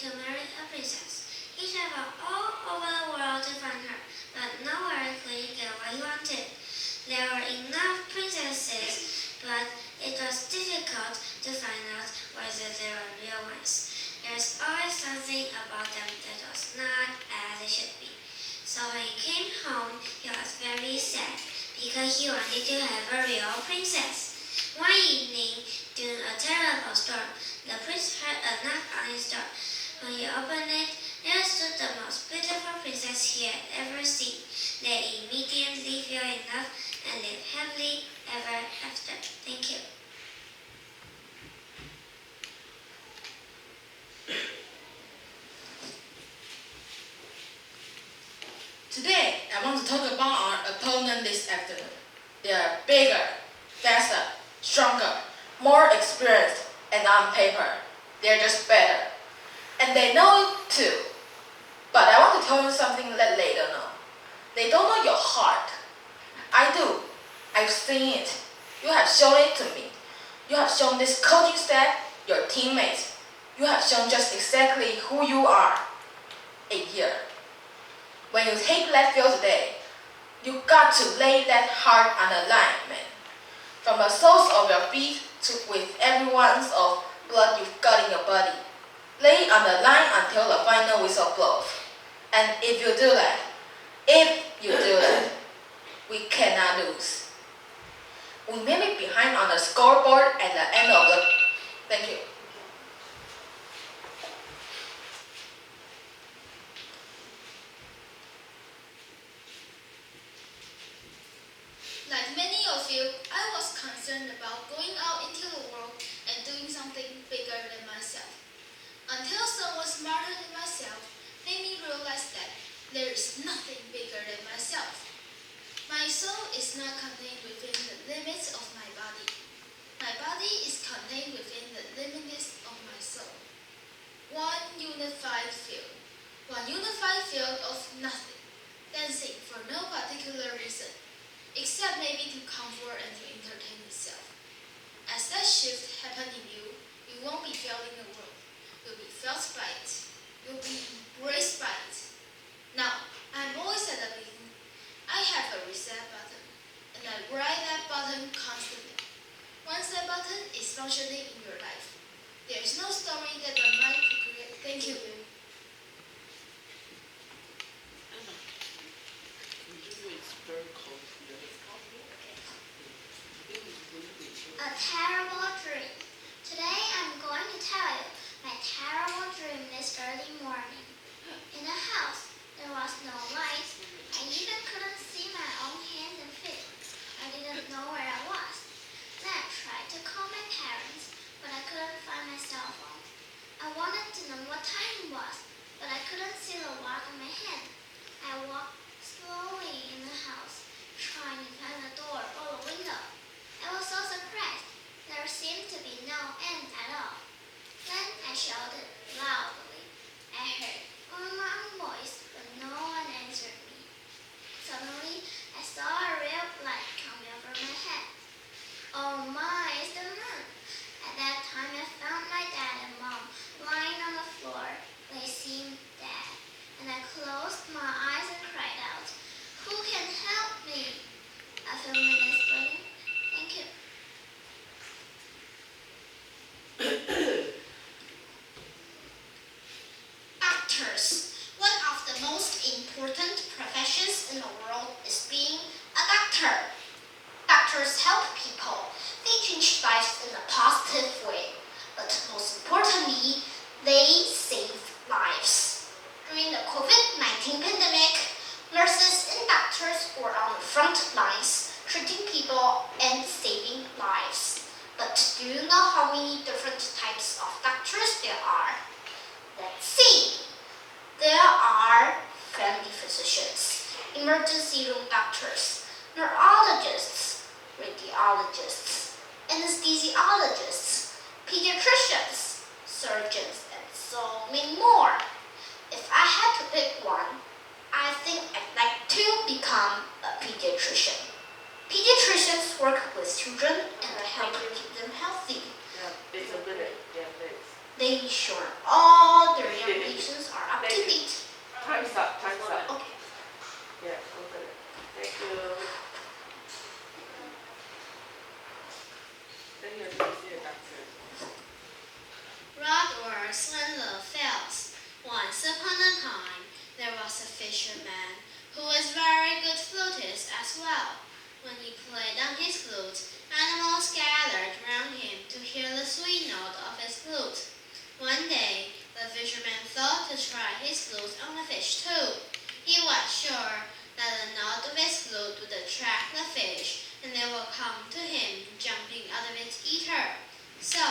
to marry a princess. He traveled all over the world to find her, but nowhere could he get what he wanted. There were enough princesses, but it was difficult to find out whether they were real ones. There's always something about them that was not as it should be. So when he came home, he was very sad because he wanted to have a real princess. One evening, during a terrible storm, the prince heard a knock on his door. When he opened it, there stood the most beautiful princess he had ever seen. They immediately fell in love and lived happily ever after. Thank you. Today, I want to talk about our opponent this afternoon. They are bigger, faster, stronger, more experienced, and on paper, they're just better. And they know it too. But I want to tell you something that they don't know. They don't know your heart. I do. I've seen it. You have shown it to me. You have shown this coaching staff, your teammates. You have shown just exactly who you are. Here. When you take that field today, you got to lay that heart on the line, man. From the soles of your feet to with every ounce of blood you've got in your body. Lay on the line until the final whistle blows. And if you do that, we cannot lose. We may be behind on the scoreboard at the end of the... Thank you. Like many of you, I was concerned about going out into the world and doing something bigger than myself. Until someone smarter than myself made me realize that there is nothing bigger than myself. My soul is not contained within the limits of my body. My body is contained within the limits of my soul. One unified field of nothing, dancing for no particular reason, except maybe to comfort and to entertain itself. As that shift happens in you, you won't be feeling the world. You'll be felt by it. You'll be embraced by it. Now, I'm always at the beginning. I have a reset button, and I write that button constantly. Once that button is functioning in your life, there's no story that the mind could create. Thank you. A terrible dream. Today I'm going to tell you my terrible dream this early morning. In the house, there was no light. I even couldn't see my own hands and feet. I didn't know where I was. Then I tried to call my parents, but I couldn't find my cell phone. I wanted to know what time it was, but I couldn't see the watch on my hand. I walked slowly in the house, trying to find the door or the window. I was so surprised. There seemed to be no end at all. Then I shouted loudly. I heard my own voice, but no one answered me. Suddenly, I saw a red light coming over my head. Oh my, it's the moon! At that time, I found my dad and mom lying on the floor. They seemed dead, and I closed my eyes and cried out, "Who can help me?" A few minutes later, thank you. Doctors. One of the most important professions in the world is being a doctor. Doctors help people. They change lives in a positive way. But most importantly, they save lives. During the COVID-19 pandemic, nurses and doctors were on the front lines, treating people and saving lives. But do you know how many different types of doctors there are? Let's see. There are family physicians, emergency room doctors, neurologists, radiologists, anesthesiologists, pediatricians, surgeons, and so many more. If I had to pick one, I think I'd like to become a pediatrician. Pediatricians work with children and help keep them healthy. Yeah, it's a minute. Yeah, thanks. making sure all the regulations are up to date. Time's up. Time's up. Okay. Yeah, open it. Thank you. Then you're going to see a doctor. Rod works when love fails. Once upon a time, there was a fisherman who was very good flutist as well. When he played on his flute, animals gathered round him to hear the sweet note of his flute. One day, the fisherman thought to try his flute on a fish too. He was sure that the note of his flute would attract the fish, and they would come to him jumping out of its eater. So,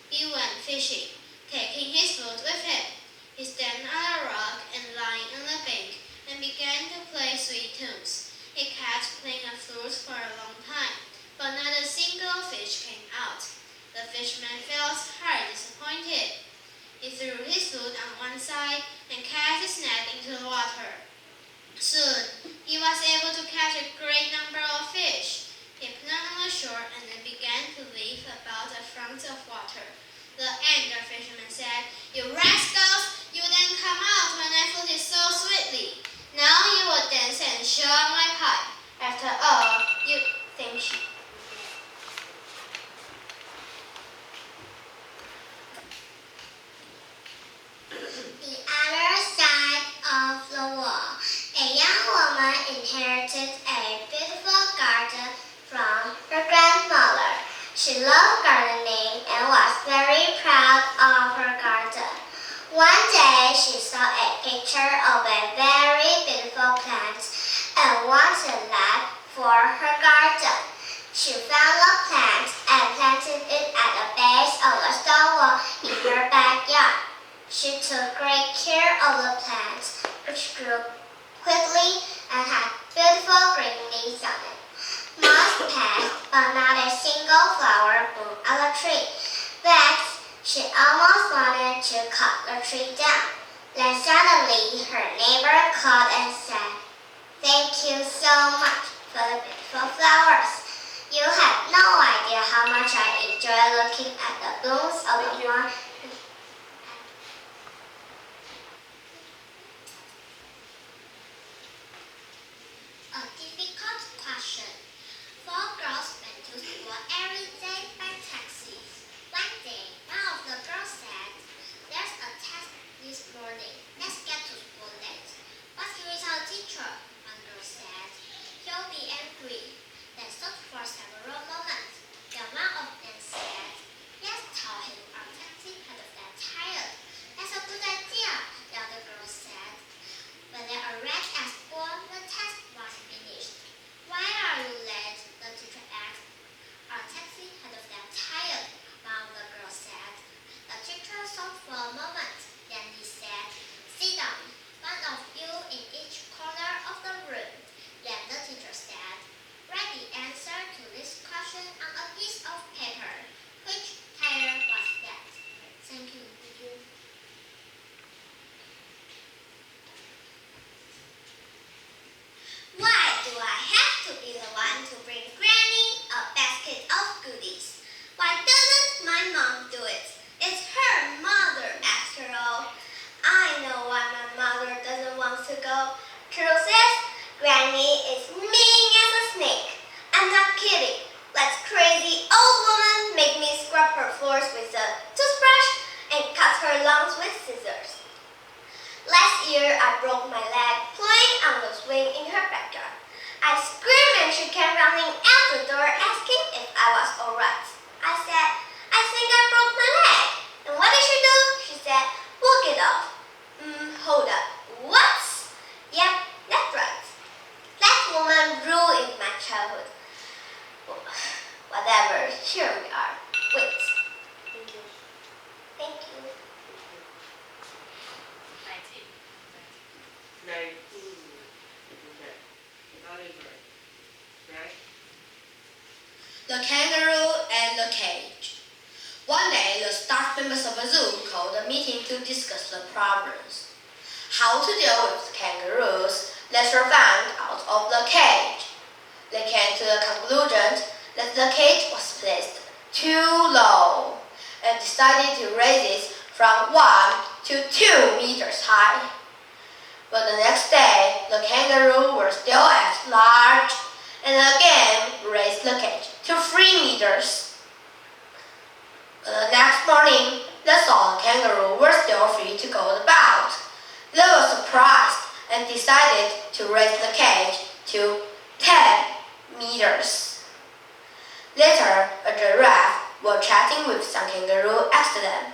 he went fishing, taking his flute with him. He stood on a rock and lying on the bank and began to play sweet tunes. He kept playing a flute for a long time, but not a single fish came out. The fisherman felt highly disappointed. He threw his flute on one side and cast his net into the water. Soon, he was able to catch a great number of fish. He put them on the shore and then began to leap about a front of water. The angry fisherman said, "You rascals, you didn't come out when I fluted so sweetly. Now you will dance and show on my pipe. After all, you think you..." The other side of the wall, a young woman inherited a beautiful garden from her grandmother. She loved gardening and was very proud of her garden. One day she saw a picture of a very beautiful plant and wanted that for her garden. She found the plant and planted it at the base of the stone wall in her backyard. She took great care of the plant, which grew quickly and had beautiful green leaves on it. Months passed, but not a single flower blew on the tree. Vexed, she almost wanted to cut the tree down. Then suddenly her neighbor called and said, "Thank you so much for the beautiful flowers. You have no idea how much I enjoy looking at the blooms of the one." A difficult question. 4 girls went to school every day by taxi. One day, one of the girls said, "There's a test this morning. Let's get to school late." "But he is our teacher," one girl said. "He'll be angry." They stood for several moments. Then one of them said, "Let's tell him our taxi had a flat tire." "That's a good idea," the other girl said. When they arrived at school, the test was finished. "Why are you late?" the teacher asked. "Our taxi had a flat tire," one of the girls said. The teacher thought for a moment. Then he said, "Sit down, one of you in each corner of the room." Then the teacher said, "Write the answer to this question on a piece of paper. Which tire was that?" Thank you. Why do I have to be the one to bring Granny a basket of goodies? Why doesn't my mom do it? It's her mother after all. I know why my mother doesn't want to go. Truth says, Granny is mean as a snake. I'm not kidding. Let crazy old woman make me scrub her floors with a toothbrush and cut her lawns with scissors. Last year, I broke my leg playing on the swing in her backyard. I screamed and she came running out the door asking if I was alright. I said, "I think I broke my leg." "And what did she do?" She said, "Walk it off." Hold up. What? Yep, that's right. That woman ruined my childhood. Whatever, here we are. Wait. Thank you. 19. Okay. Oliver. Right? The Kangaroo and the Cage. One day, the staff members of a zoo called a meeting to discuss the problems. How to deal with kangaroos that were found out of the cage. They came to the conclusion that the cage was placed too low and decided to raise it from 1 to 2 meters high. But the next day, the kangaroo were still at large and again raised the cage to 3 meters. But the next morning, they saw the kangaroo were still free to go about. They were surprised and decided to raise the cage to 10 meters. Later, a giraffe, while chatting with some kangaroo, asked them,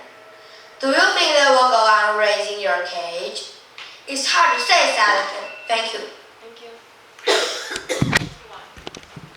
"Do you think they will go on raising your cage?" "It's hard to say," said the Thank you. Thank you.